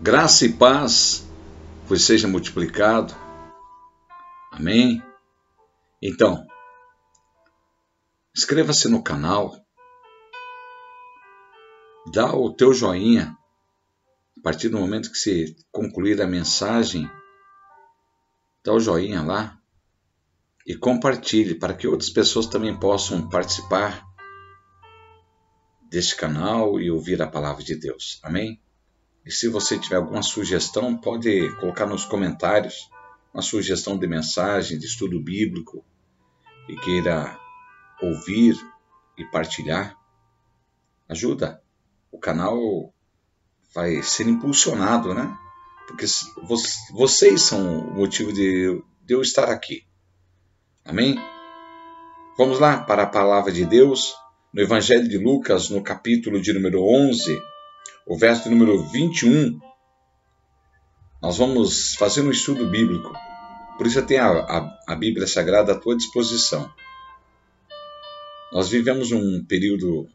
Graça e paz vos seja multiplicado. Amém? Então, inscreva-se no canal, dá o teu joinha. A partir do momento que você concluir a mensagem, dá o joinha lá e compartilhe para que outras pessoas também possam participar deste canal e ouvir a palavra de Deus. Amém? E se você tiver alguma sugestão, pode colocar nos comentários uma sugestão de mensagem, de estudo bíblico, e queira ouvir e partilhar. Ajuda. O canal vai ser impulsionado, né? Porque vocês são o motivo de eu estar aqui. Amém? Vamos lá para a palavra de Deus, no Evangelho de Lucas, no capítulo de número 11, o verso de número 21, nós vamos fazer um estudo bíblico. Por isso eu tenho a Bíblia Sagrada à tua disposição. Nós vivemos um período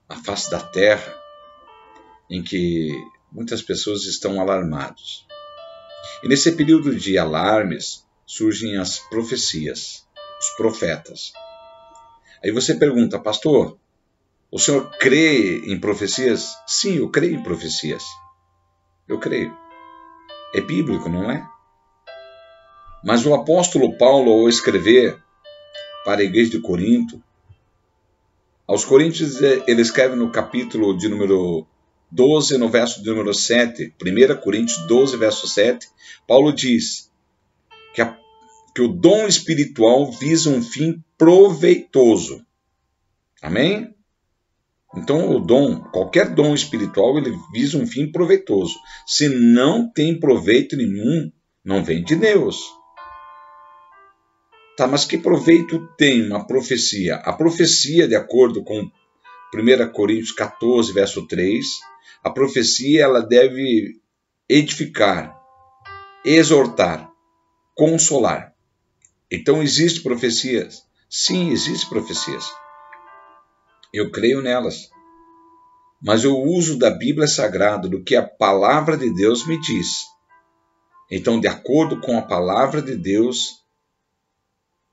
à face da terra em que muitas pessoas estão alarmadas. E nesse período de alarmes surgem as profecias, os profetas. Aí você pergunta, pastor, o senhor crê em profecias? Sim, eu creio em profecias. Eu creio. É bíblico, não é? Mas o apóstolo Paulo, ao escrever para a igreja de Corinto, aos Coríntios ele escreve no capítulo de número 12, no verso de número 7, 1 Coríntios 12, verso 7, Paulo diz que o dom espiritual visa um fim proveitoso. Amém? Então, qualquer dom espiritual, ele visa um fim proveitoso. Se não tem proveito nenhum, não vem de Deus. Tá, mas que proveito tem uma profecia? A profecia, de acordo com 1 Coríntios 14, verso 3, a profecia ela deve edificar, exortar, consolar. Então, existem profecias? Sim, existem profecias. Eu creio nelas. Mas eu uso da Bíblia Sagrada, do que a palavra de Deus me diz. Então, de acordo com a palavra de Deus,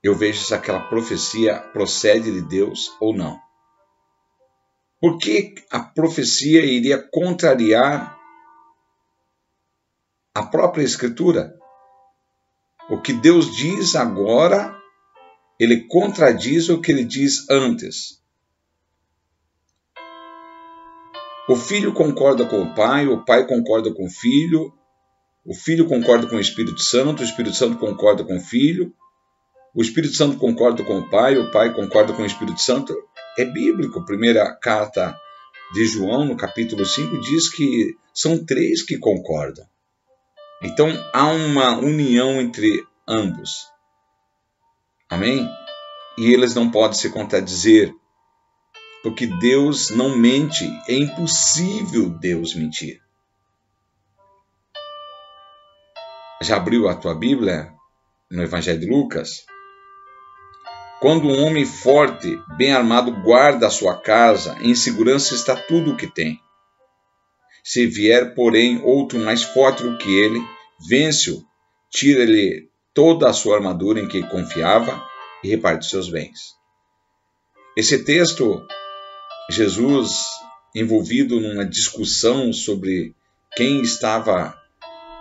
eu vejo se aquela profecia procede de Deus ou não. Por que a profecia iria contrariar a própria Escritura? O que Deus diz agora, ele contradiz o que ele diz antes. O filho concorda com o pai concorda com o filho concorda com o Espírito Santo concorda com o Espírito Santo concorda com o pai concorda com o Espírito Santo. É bíblico. Primeira carta de João, no capítulo 5, diz que são 3 que concordam. Então, há uma união entre ambos. Amém? E eles não podem se contradizer. Porque Deus não mente, é impossível Deus mentir. Já abriu a tua Bíblia no Evangelho de Lucas? Quando um homem forte, bem armado, guarda a sua casa, em segurança está tudo o que tem. Se vier, porém, outro mais forte do que ele, vence-o, tira-lhe toda a sua armadura em que confiava e reparte seus bens. Esse texto, Jesus, envolvido numa discussão sobre quem estava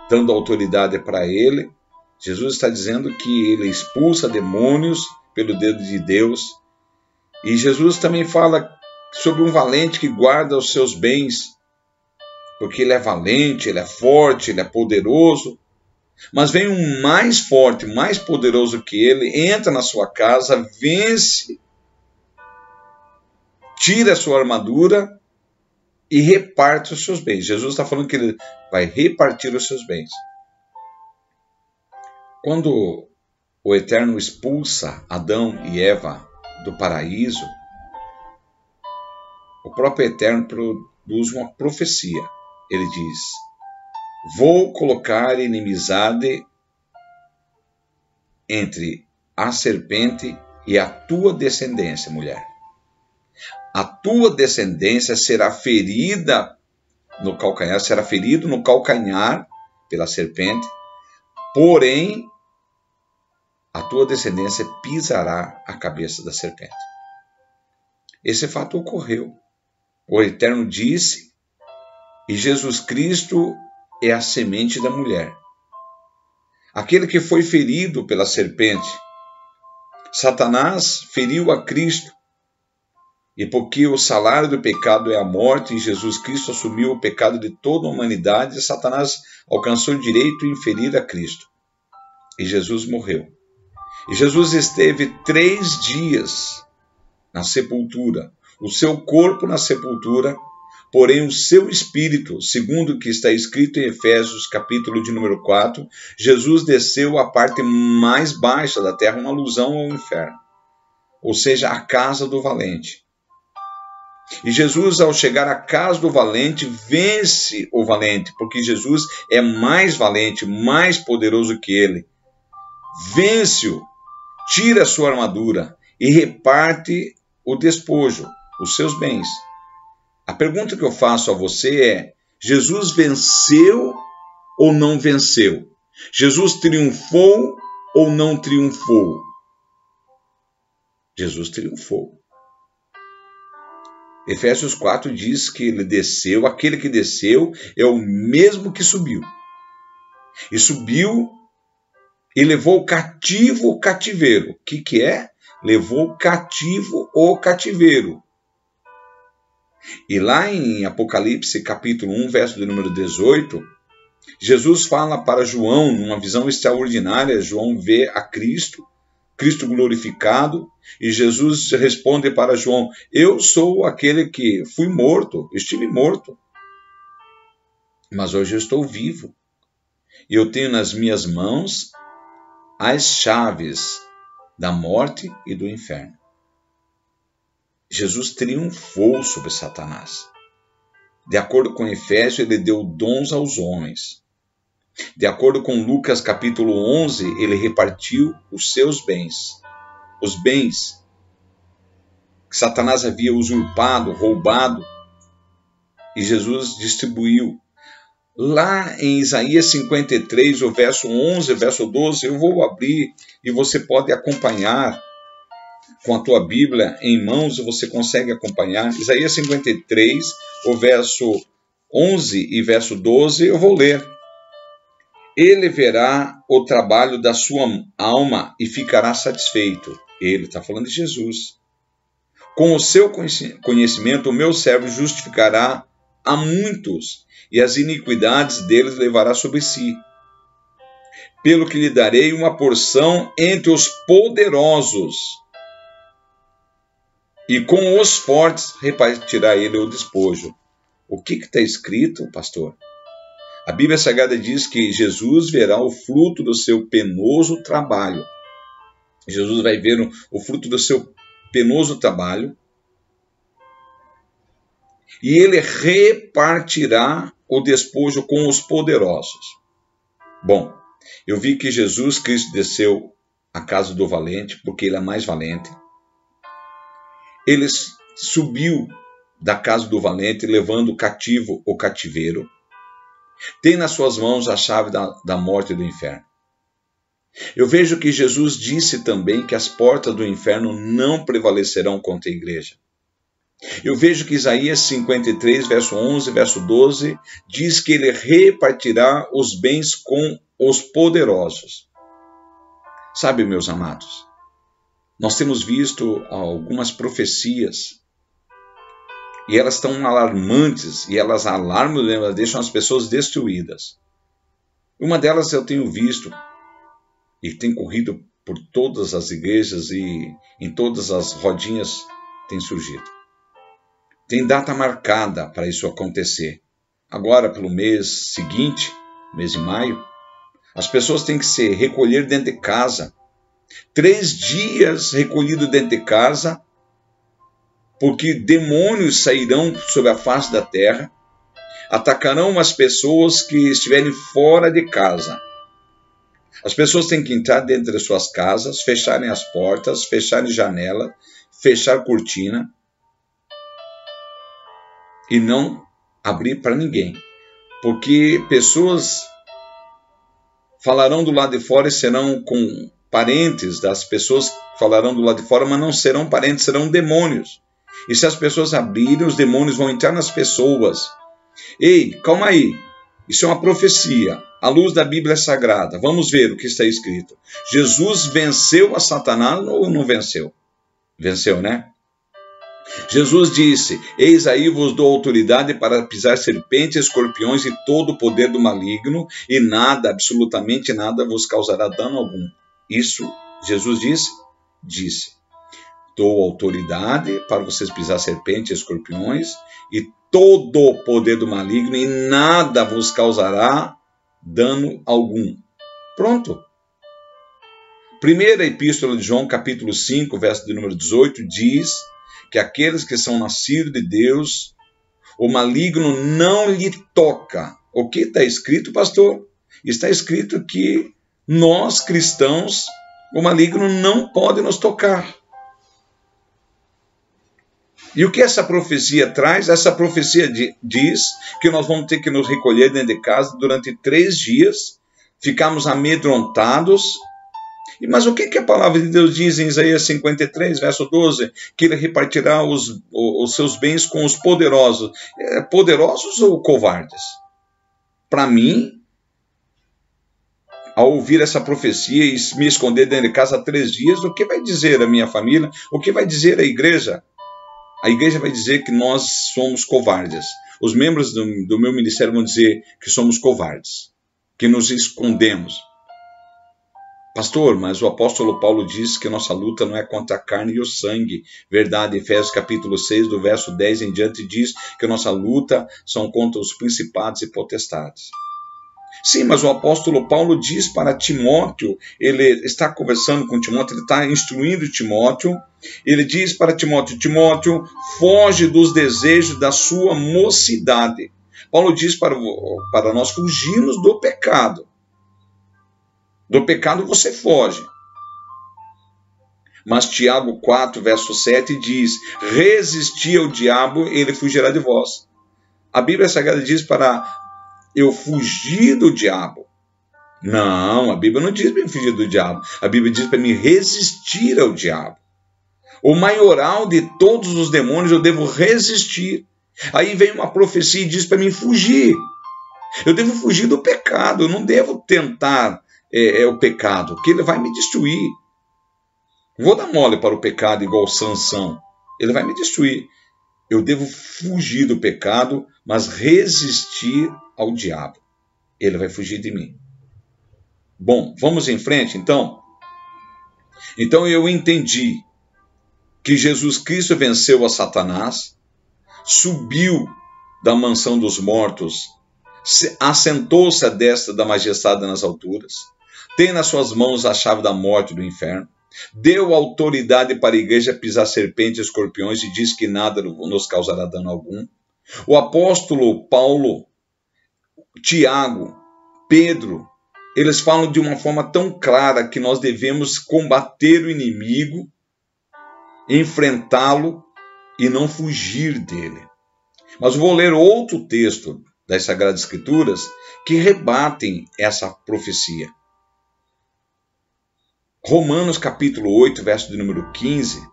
dando autoridade para ele, Jesus está dizendo que ele expulsa demônios pelo dedo de Deus. E Jesus também fala sobre um valente que guarda os seus bens, porque ele é valente, ele é forte, ele é poderoso. Mas vem um mais forte, mais poderoso que ele, entra na sua casa, vence, tira a sua armadura e reparte os seus bens. Jesus está falando que ele vai repartir os seus bens. Quando o Eterno expulsa Adão e Eva do paraíso, o próprio Eterno produz uma profecia. Ele diz: vou colocar inimizade entre a serpente e a tua descendência, mulher. A tua descendência será ferida no calcanhar, será ferido no calcanhar pela serpente, porém a tua descendência pisará a cabeça da serpente. Esse fato ocorreu. O Eterno disse, e Jesus Cristo é a semente da mulher. Aquele que foi ferido pela serpente. Satanás feriu a Cristo. E porque o salário do pecado é a morte, e Jesus Cristo assumiu o pecado de toda a humanidade, Satanás alcançou o direito em ferir a Cristo. E Jesus morreu. E Jesus esteve 3 dias na sepultura, o seu corpo na sepultura, porém o seu espírito, segundo o que está escrito em Efésios, capítulo de número 4, Jesus desceu à parte mais baixa da terra, uma alusão ao inferno, ou seja, a casa do valente. E Jesus, ao chegar à casa do valente, vence o valente, porque Jesus é mais valente, mais poderoso que ele. Vence-o, tira a sua armadura e reparte o despojo, os seus bens. A pergunta que eu faço a você é: Jesus venceu ou não venceu? Jesus triunfou ou não triunfou? Jesus triunfou. Efésios 4 diz que ele desceu, aquele que desceu é o mesmo que subiu. E subiu e levou cativo o cativeiro. O que é? Levou cativo o cativeiro. E lá em Apocalipse, capítulo 1, verso de número 18, Jesus fala para João, numa visão extraordinária, João vê a Cristo glorificado, e Jesus responde para João: eu sou aquele que fui morto, estive morto, mas hoje eu estou vivo, e eu tenho nas minhas mãos as chaves da morte e do inferno. Jesus triunfou sobre Satanás. De acordo com Efésios, ele deu dons aos homens. De acordo com Lucas capítulo 11, ele repartiu os seus bens. Os bens que Satanás havia usurpado, roubado, e Jesus distribuiu. Lá em Isaías 53, o verso 11, verso 12, eu vou abrir e você pode acompanhar com a tua Bíblia em mãos, você consegue acompanhar. Isaías 53, o verso 11 e verso 12, eu vou ler. Ele verá o trabalho da sua alma e ficará satisfeito. Ele está falando de Jesus. Com o seu conhecimento, o meu servo justificará a muitos, e as iniquidades deles levará sobre si. Pelo que lhe darei uma porção entre os poderosos, e com os fortes repartirá ele o despojo. O que está escrito, pastor? A Bíblia Sagrada diz que Jesus verá o fruto do seu penoso trabalho. Jesus vai ver o fruto do seu penoso trabalho e ele repartirá o despojo com os poderosos. Bom, eu vi que Jesus Cristo desceu à casa do valente porque ele é mais valente. Ele subiu da casa do valente levando cativo o cativeiro. Tem nas suas mãos a chave da morte e do inferno. Eu vejo que Jesus disse também que as portas do inferno não prevalecerão contra a igreja. Eu vejo que Isaías 53, verso 11, verso 12, diz que ele repartirá os bens com os poderosos. Sabe, meus amados, nós temos visto algumas profecias e elas estão alarmantes, e elas alarmam, elas deixam as pessoas destruídas. Uma delas eu tenho visto, e tem corrido por todas as igrejas e em todas as rodinhas tem surgido. Tem data marcada para isso acontecer. Agora, pelo mês seguinte, mês de maio, as pessoas têm que se recolher dentro de casa. 3 dias recolhido dentro de casa, porque demônios sairão sobre a face da terra, atacarão as pessoas que estiverem fora de casa. As pessoas têm que entrar dentro de suas casas, fecharem as portas, fecharem janela, fechar cortina, e não abrir para ninguém. Porque pessoas falarão do lado de fora e serão com parentes das pessoas que falarão do lado de fora, mas não serão parentes, serão demônios. E se as pessoas abrirem, os demônios vão entrar nas pessoas. Ei, calma aí. Isso é uma profecia. A luz da Bíblia é sagrada. Vamos ver o que está escrito. Jesus venceu a Satanás ou não venceu? Venceu, né? Jesus disse: eis aí vos dou autoridade para pisar serpentes, escorpiões e todo o poder do maligno, e nada, absolutamente nada, vos causará dano algum. Isso Jesus disse? Disse. Dou autoridade para vocês pisar serpentes, escorpiões e todo o poder do maligno, e nada vos causará dano algum. Pronto. Primeira Epístola de João, capítulo 5, verso de número 18, diz que aqueles que são nascidos de Deus, o maligno não lhe toca. O que está escrito, pastor? Está escrito que nós, cristãos, o maligno não pode nos tocar. E o que essa profecia traz? Essa profecia diz que nós vamos ter que nos recolher dentro de casa durante 3 dias, ficarmos amedrontados. Mas o que a palavra de Deus diz em Isaías 53, verso 12? Que ele repartirá os seus bens com os poderosos. Poderosos ou covardes? Para mim, ao ouvir essa profecia e me esconder dentro de casa 3 dias, o que vai dizer a minha família? O que vai dizer a igreja? A igreja vai dizer que nós somos covardes. Os membros do meu ministério vão dizer que somos covardes, que nos escondemos. Pastor, mas o apóstolo Paulo diz que nossa luta não é contra a carne e o sangue. Verdade, Efésios capítulo 6, do verso 10 em diante, diz que nossa luta são contra os principados e potestades. Sim, mas o apóstolo Paulo diz para Timóteo, ele está conversando com Timóteo, ele está instruindo Timóteo, ele diz para Timóteo: Timóteo, foge dos desejos da sua mocidade. Paulo diz para nós fugirmos do pecado. Do pecado você foge. Mas Tiago 4, verso 7 diz: resisti ao diabo, ele fugirá de vós. A Bíblia Sagrada diz para eu fugir do diabo. Não, a Bíblia não diz para eu fugir do diabo. A Bíblia diz para me resistir ao diabo. O maioral de todos os demônios eu devo resistir. Aí vem uma profecia e diz para mim fugir. Eu devo fugir do pecado, eu não devo tentar o pecado, porque ele vai me destruir. Vou dar mole para o pecado igual Sansão. Ele vai me destruir. Eu devo fugir do pecado, mas resistir ao diabo. Ele vai fugir de mim. Bom, vamos em frente, então? Então eu entendi que Jesus Cristo venceu a Satanás, subiu da mansão dos mortos, assentou-se à destra da majestade nas alturas, tem nas suas mãos a chave da morte e do inferno, deu autoridade para a igreja pisar serpentes e escorpiões e diz que nada nos causará dano algum. O apóstolo Paulo, Tiago, Pedro, eles falam de uma forma tão clara que nós devemos combater o inimigo, enfrentá-lo e não fugir dele. Mas eu vou ler outro texto das Sagradas Escrituras que rebatem essa profecia. Romanos capítulo 8, verso de número 15.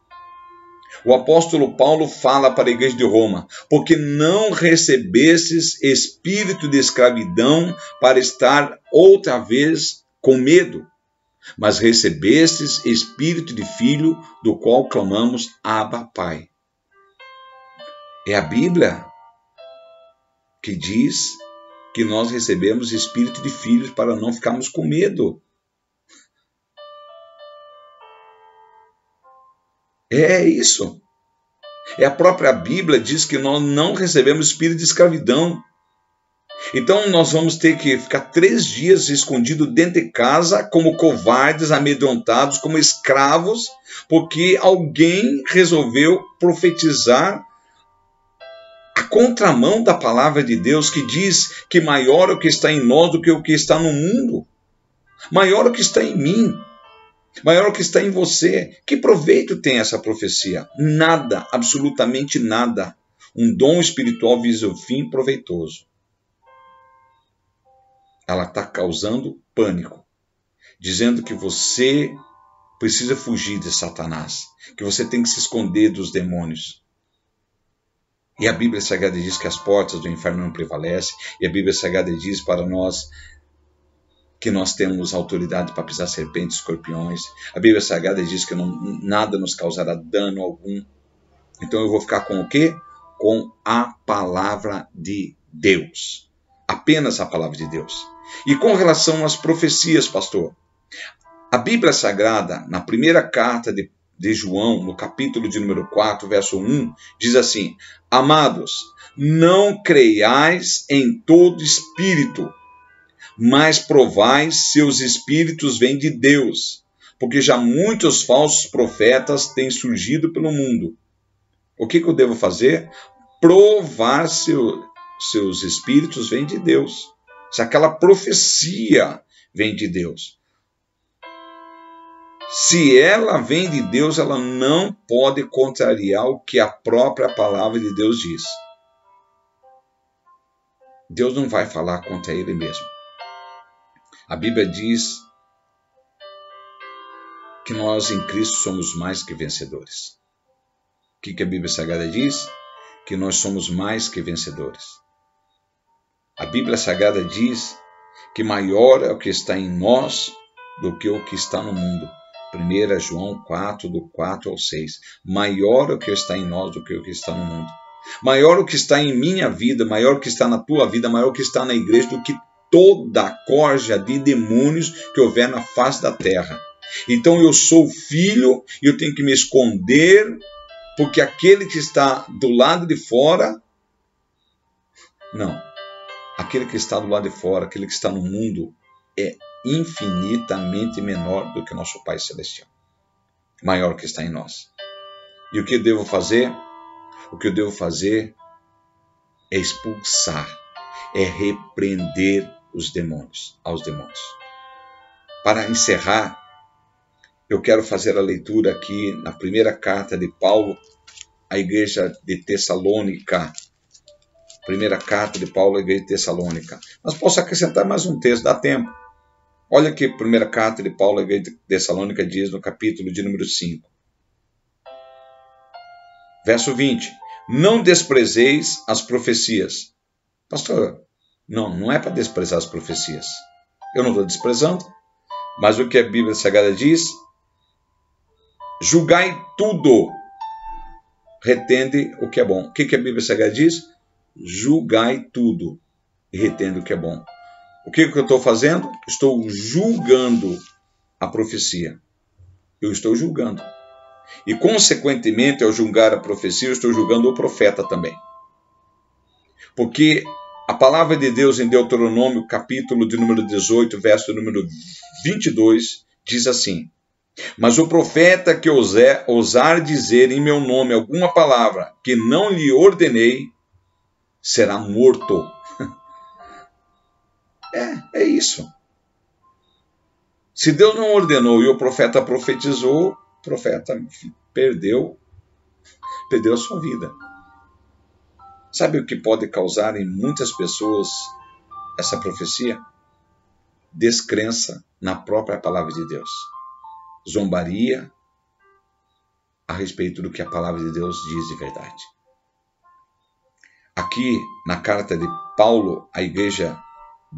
O apóstolo Paulo fala para a igreja de Roma: porque não recebestes espírito de escravidão para estar outra vez com medo, mas recebestes espírito de filho, do qual clamamos Abba, Pai. É a Bíblia que diz que nós recebemos espírito de filhos para não ficarmos com medo. É isso. A própria Bíblia diz que nós não recebemos espírito de escravidão. Então nós vamos ter que ficar 3 dias escondidos dentro de casa, como covardes, amedrontados, como escravos, porque alguém resolveu profetizar a contramão da palavra de Deus, que diz que maior é o que está em nós do que o que está no mundo. Maior é o que está em mim. Maior é o que está em você. Que proveito tem essa profecia? Nada, absolutamente nada. Um dom espiritual visa o fim proveitoso. Ela está causando pânico, dizendo que você precisa fugir de Satanás, que você tem que se esconder dos demônios. E a Bíblia Sagrada diz que as portas do inferno não prevalecem, e a Bíblia Sagrada diz para nós que nós temos autoridade para pisar serpentes e escorpiões. A Bíblia Sagrada diz que nada nos causará dano algum. Então eu vou ficar com o quê? Com a palavra de Deus. Apenas a palavra de Deus. E com relação às profecias, pastor, a Bíblia Sagrada, na primeira carta de João, no capítulo de número 4, verso 1, diz assim: Amados, não creiais em todo espírito, mas provais se os espíritos vêm de Deus, porque já muitos falsos profetas têm surgido pelo mundo. O que eu devo fazer? Provar se os espíritos vêm de Deus, se aquela profecia vem de Deus. Se ela vem de Deus, ela não pode contrariar o que a própria palavra de Deus diz. Deus não vai falar contra ele mesmo. A Bíblia diz que nós em Cristo somos mais que vencedores. O que a Bíblia Sagrada diz? Que nós somos mais que vencedores. A Bíblia Sagrada diz que maior é o que está em nós do que o que está no mundo. 1 João 4, do 4 ao 6. Maior é o que está em nós do que o que está no mundo. Maior o que está em minha vida, maior o que está na tua vida, maior o que está na igreja do que toda a corja de demônios que houver na face da terra. Então eu sou filho e eu tenho que me esconder, porque aquele que está do lado de fora, não. Aquele que está do lado de fora, aquele que está no mundo, é infinitamente menor do que nosso Pai Celestial. Maior que está em nós. E o que eu devo fazer? O que eu devo fazer é expulsar, é repreender aos demônios. Para encerrar, eu quero fazer a leitura aqui na primeira carta de Paulo à igreja de Tessalônica. Primeira carta de Paulo à igreja de Tessalônica. Mas posso acrescentar mais um texto, dá tempo. Olha o que a primeira carta de Paulo à igreja de Tessalônica diz no capítulo de número 5. Verso 20. Não desprezeis as profecias. Pastor, não é para desprezar as profecias. Eu não estou desprezando. Mas o que a Bíblia Sagrada diz? Julgai tudo. Retende o que é bom. O que a Bíblia Sagrada diz? Julgai tudo. E retende o que é bom. O que eu estou fazendo? Estou julgando a profecia. Eu estou julgando. E, consequentemente, ao julgar a profecia, eu estou julgando o profeta também. Porque a palavra de Deus em Deuteronômio, capítulo de número 18, verso número 22, diz assim: Mas o profeta que ousar dizer em meu nome alguma palavra que não lhe ordenei, será morto. É isso. Se Deus não ordenou e o profeta profetizou, o profeta perdeu a sua vida. Sabe o que pode causar em muitas pessoas essa profecia? Descrença na própria palavra de Deus. Zombaria a respeito do que a palavra de Deus diz de verdade. Aqui, na carta de Paulo à igreja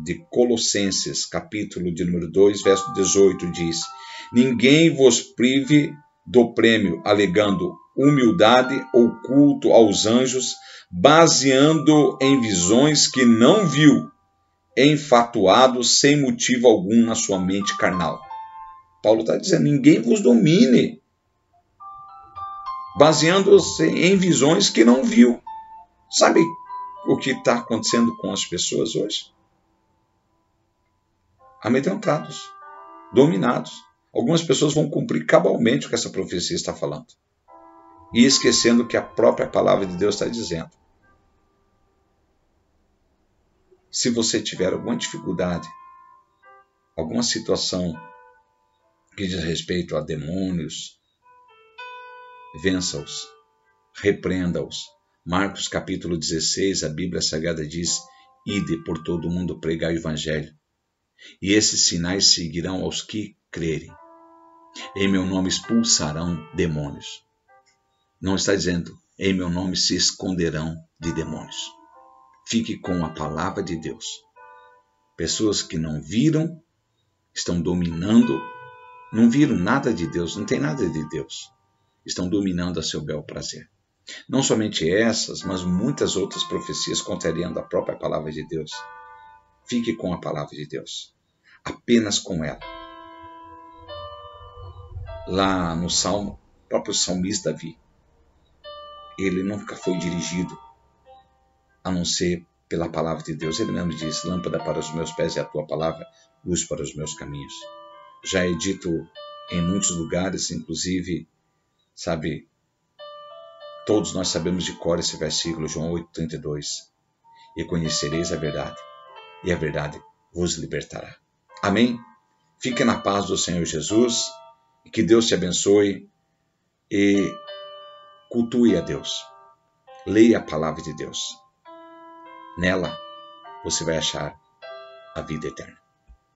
de Colossenses, capítulo de número 2, verso 18, diz: Ninguém vos prive do prêmio, alegando humildade ou culto aos anjos, baseando em visões que não viu, enfatuado sem motivo algum na sua mente carnal. Paulo está dizendo, ninguém vos domine, baseando-se em visões que não viu. Sabe o que está acontecendo com as pessoas hoje? Amedrontados, dominados. Algumas pessoas vão cumprir cabalmente o que essa profecia está falando. E esquecendo o que a própria palavra de Deus está dizendo. Se você tiver alguma dificuldade, alguma situação que diz respeito a demônios, vença-os, repreenda-os, Marcos capítulo 16, a Bíblia Sagrada diz: ide por todo o mundo pregar o evangelho, e esses sinais seguirão aos que crerem. Em meu nome expulsarão demônios. Não está dizendo, em meu nome se esconderão de demônios. Fique com a palavra de Deus. Pessoas que não viram, estão dominando, não viram nada de Deus, não tem nada de Deus. Estão dominando a seu bel prazer. Não somente essas, mas muitas outras profecias contrariando a própria palavra de Deus. Fique com a palavra de Deus. Apenas com ela. Lá no Salmo, o próprio salmista Davi, ele nunca foi dirigido a não ser pela palavra de Deus. Ele mesmo diz, lâmpada para os meus pés é a tua palavra, luz para os meus caminhos. Já é dito em muitos lugares, inclusive, sabe, todos nós sabemos de cor esse versículo, João 8,32. E conhecereis a verdade, e a verdade vos libertará. Amém? Fique na paz do Senhor Jesus, e que Deus te abençoe, e cultue a Deus. Leia a palavra de Deus. Nela, você vai achar a vida eterna.